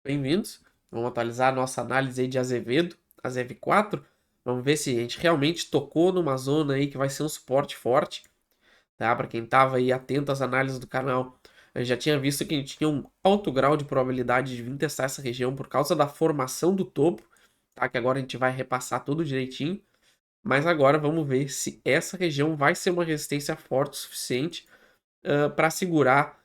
Bem-vindos. Vamos atualizar a nossa análise aí de Azevedo, AZEV4. Vamos ver se a gente realmente tocou numa zona aí que vai ser um suporte forte, tá? Para quem estava aí atento às análises do canal, já tinha visto que a gente tinha um alto grau de probabilidade de vir testar essa região por causa da formação do topo, tá? Que agora a gente vai repassar tudo direitinho. Mas agora vamos ver se essa região vai ser uma resistência forte o suficiente para segurar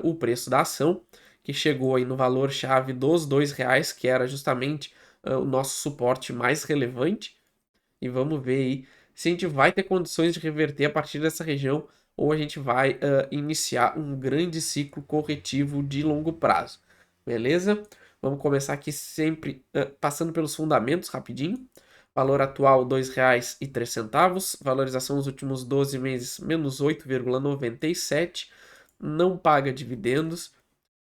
o preço da ação, que chegou aí no valor-chave dos R$ 2, que era justamente o nosso suporte mais relevante. E vamos ver aí se a gente vai ter condições de reverter a partir dessa região ou a gente vai iniciar um grande ciclo corretivo de longo prazo. Beleza? Vamos começar aqui sempre passando pelos fundamentos rapidinho. Valor atual R$ 2,03. Valorização nos últimos 12 meses, menos 8,97. Não paga dividendos.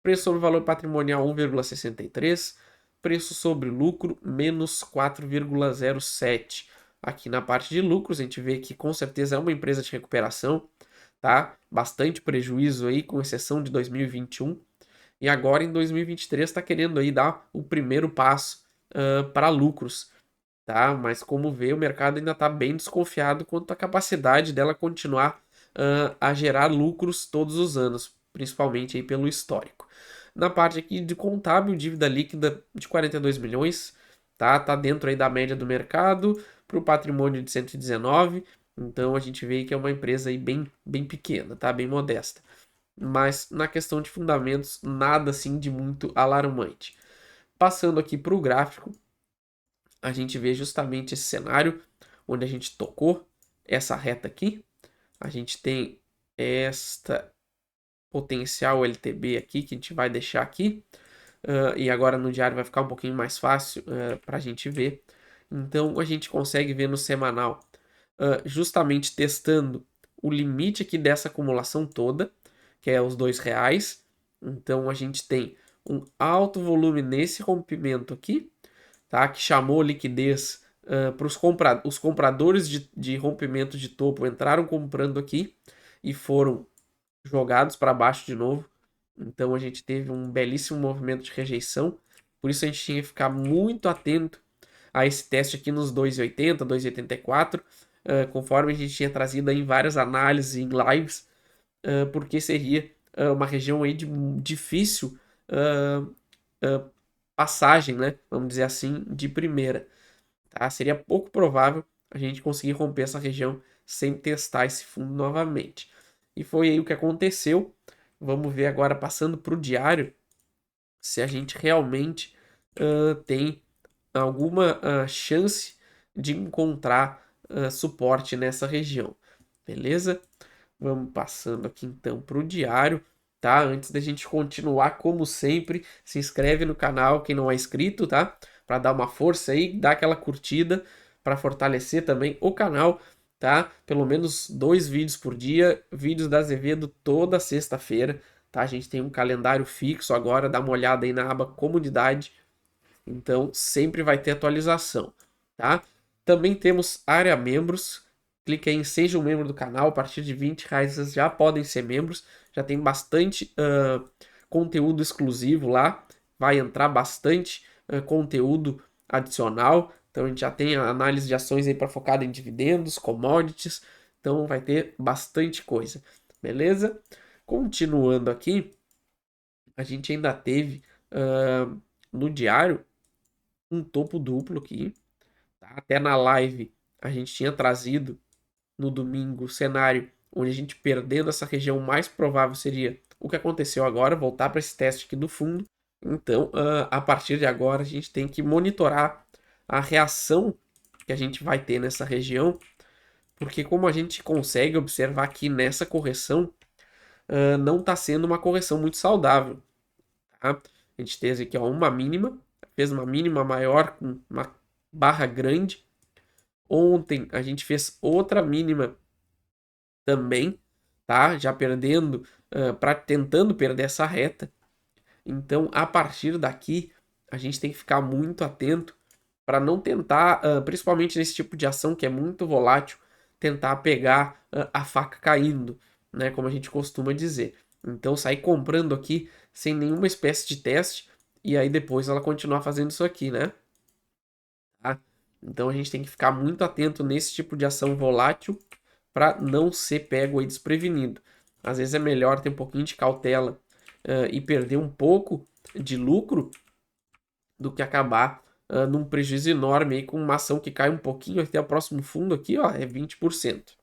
Preço sobre valor patrimonial 1,63. Preço sobre lucro, menos 4,07. Aqui na parte de lucros, a gente vê que com certeza é uma empresa de recuperação, tá? Bastante prejuízo aí, com exceção de 2021. E agora em 2023 está querendo aí dar o primeiro passo para lucros, tá? Mas como vê, o mercado ainda está bem desconfiado quanto à capacidade dela continuar a gerar lucros todos os anos, principalmente aí pelo histórico. Na parte aqui de contábil, dívida líquida de 42 milhões, tá? Tá dentro aí da média do mercado, para o patrimônio de 119, então a gente vê que é uma empresa aí bem pequena, tá? Bem modesta. Mas na questão de fundamentos, nada assim de muito alarmante. Passando aqui para o gráfico, a gente vê justamente esse cenário onde a gente tocou essa reta aqui. A gente tem esta potencial LTB aqui que a gente vai deixar aqui. E agora no diário vai ficar um pouquinho mais fácil para a gente ver. Então a gente consegue ver no semanal, justamente testando o limite aqui dessa acumulação toda, que é os R$ 2. Então a gente tem um alto volume nesse rompimento aqui, tá? Que chamou liquidez para os compradores de rompimento de topo entraram comprando aqui e foram jogados para baixo de novo. Então a gente teve um belíssimo movimento de rejeição. Por isso a gente tinha que ficar muito atento a esse teste aqui nos 2,80, 2,84, conforme a gente tinha trazido em várias análises em lives, porque seria uma região aí de difícil uh, uh, passagem, né? Vamos dizer assim, de primeira. Tá? Seria pouco provável a gente conseguir romper essa região sem testar esse fundo novamente. E foi aí o que aconteceu. Vamos ver agora, passando para o diário, se a gente realmente tem alguma chance de encontrar suporte nessa região. Beleza? Vamos passando aqui então para o diário, tá? Antes da gente continuar, como sempre, se inscreve no canal quem não é inscrito, tá? Para dar uma força aí, dar aquela curtida para fortalecer também o canal, tá? Pelo menos 2 vídeos por dia, vídeos da Azevedo toda sexta-feira, tá? A gente tem um calendário fixo agora, dá uma olhada aí na aba comunidade, então sempre vai ter atualização, tá? Também temos área membros. Clique aí em seja um membro do canal. A partir de R$ 20 vocês já podem ser membros. Já tem bastante conteúdo exclusivo lá. Vai entrar bastante conteúdo adicional. Então a gente já tem a análise de ações aí para focada em dividendos, commodities. Então vai ter bastante coisa. Beleza? Continuando aqui, a gente ainda teve no diário um topo duplo aqui, tá? Até na live a gente tinha trazido no domingo o cenário onde a gente perdendo essa região, mais provável seria o que aconteceu agora, voltar para esse teste aqui do fundo. Então, a partir de agora, a gente tem que monitorar a reação que a gente vai ter nessa região, porque como a gente consegue observar aqui nessa correção, não está sendo uma correção muito saudável, tá? A gente teve aqui ó, uma mínima, fez uma mínima maior com uma barra grande. Ontem a gente fez outra mínima também, tá? Já perdendo, tentando perder essa reta. Então, a partir daqui, a gente tem que ficar muito atento para não tentar, principalmente nesse tipo de ação que é muito volátil, tentar pegar a faca caindo, né? Como a gente costuma dizer. Então, sair comprando aqui sem nenhuma espécie de teste e aí depois ela continuar fazendo isso aqui, né? Tá? Então a gente tem que ficar muito atento nesse tipo de ação volátil para não ser pego aí desprevenido. Às vezes é melhor ter um pouquinho de cautela e perder um pouco de lucro do que acabar num prejuízo enorme aí com uma ação que cai um pouquinho até o próximo fundo aqui, ó, é 20%.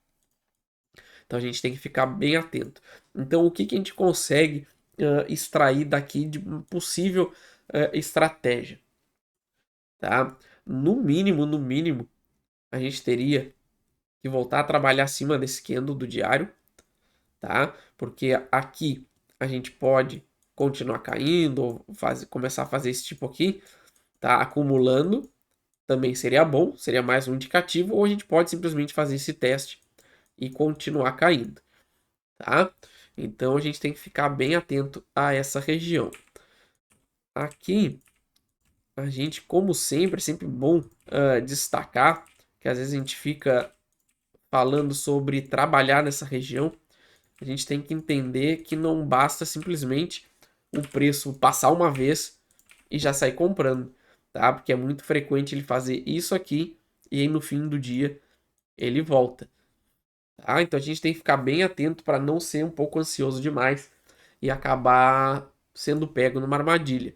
Então a gente tem que ficar bem atento. Então o que, que a gente consegue extrair daqui de uma possível estratégia? Tá? No mínimo, a gente teria que voltar a trabalhar acima desse candle do diário, tá? Porque aqui a gente pode continuar caindo ou começar a fazer esse tipo aqui, tá? Acumulando, também seria bom, seria mais um indicativo, ou a gente pode simplesmente fazer esse teste e continuar caindo, tá? Então a gente tem que ficar bem atento a essa região. Aqui, a gente, como sempre, é sempre bom destacar que às vezes a gente fica falando sobre trabalhar nessa região. A gente tem que entender que não basta simplesmente o preço passar uma vez e já sair comprando, tá? Porque é muito frequente ele fazer isso aqui e aí no fim do dia ele volta, tá? Então a gente tem que ficar bem atento para não ser um pouco ansioso demais e acabar sendo pego numa armadilha.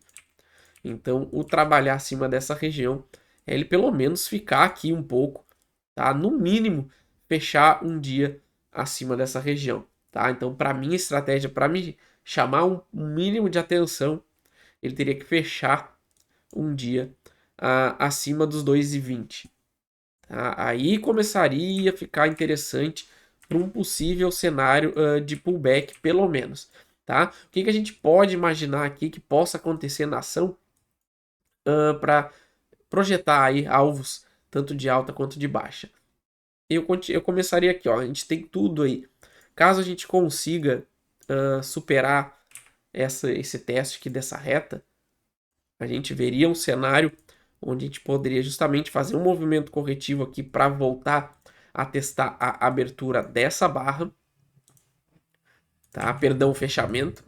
Então, o trabalhar acima dessa região é ele pelo menos ficar aqui um pouco, tá? No mínimo, fechar um dia acima dessa região, tá? Então, para minha estratégia, para me chamar um mínimo de atenção, ele teria que fechar um dia acima dos 2,20. Tá? Aí começaria a ficar interessante para um possível cenário de pullback, pelo menos. Tá? O que, que a gente pode imaginar aqui que possa acontecer na ação para projetar aí alvos tanto de alta quanto de baixa? Eu começaria aqui, ó, a gente tem tudo aí. Caso a gente consiga superar esse teste aqui dessa reta, a gente veria um cenário onde a gente poderia justamente fazer um movimento corretivo aqui para voltar a testar a abertura dessa barra, tá? Perdão, o fechamento,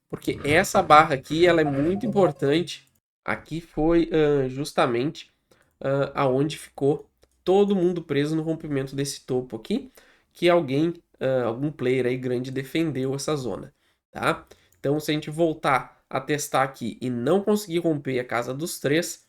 porque essa barra aqui ela é muito importante. Aqui foi justamente aonde ficou todo mundo preso no rompimento desse topo aqui, que alguém, algum player aí grande defendeu essa zona, tá? Então, se a gente voltar a testar aqui e não conseguir romper a casa dos 3,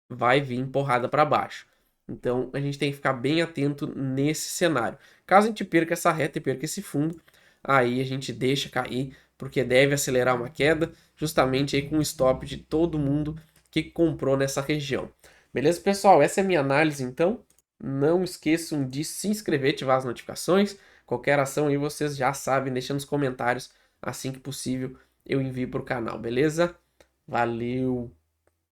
vai vir porrada para baixo. Então, a gente tem que ficar bem atento nesse cenário. Caso a gente perca essa reta e perca esse fundo, aí a gente deixa cair, porque deve acelerar uma queda, justamente aí com o stop de todo mundo que comprou nessa região. Beleza, pessoal? Essa é a minha análise, então. Não esqueçam de se inscrever, ativar as notificações. Qualquer ação aí vocês já sabem, deixa nos comentários. Assim que possível, eu envio para o canal, beleza? Valeu!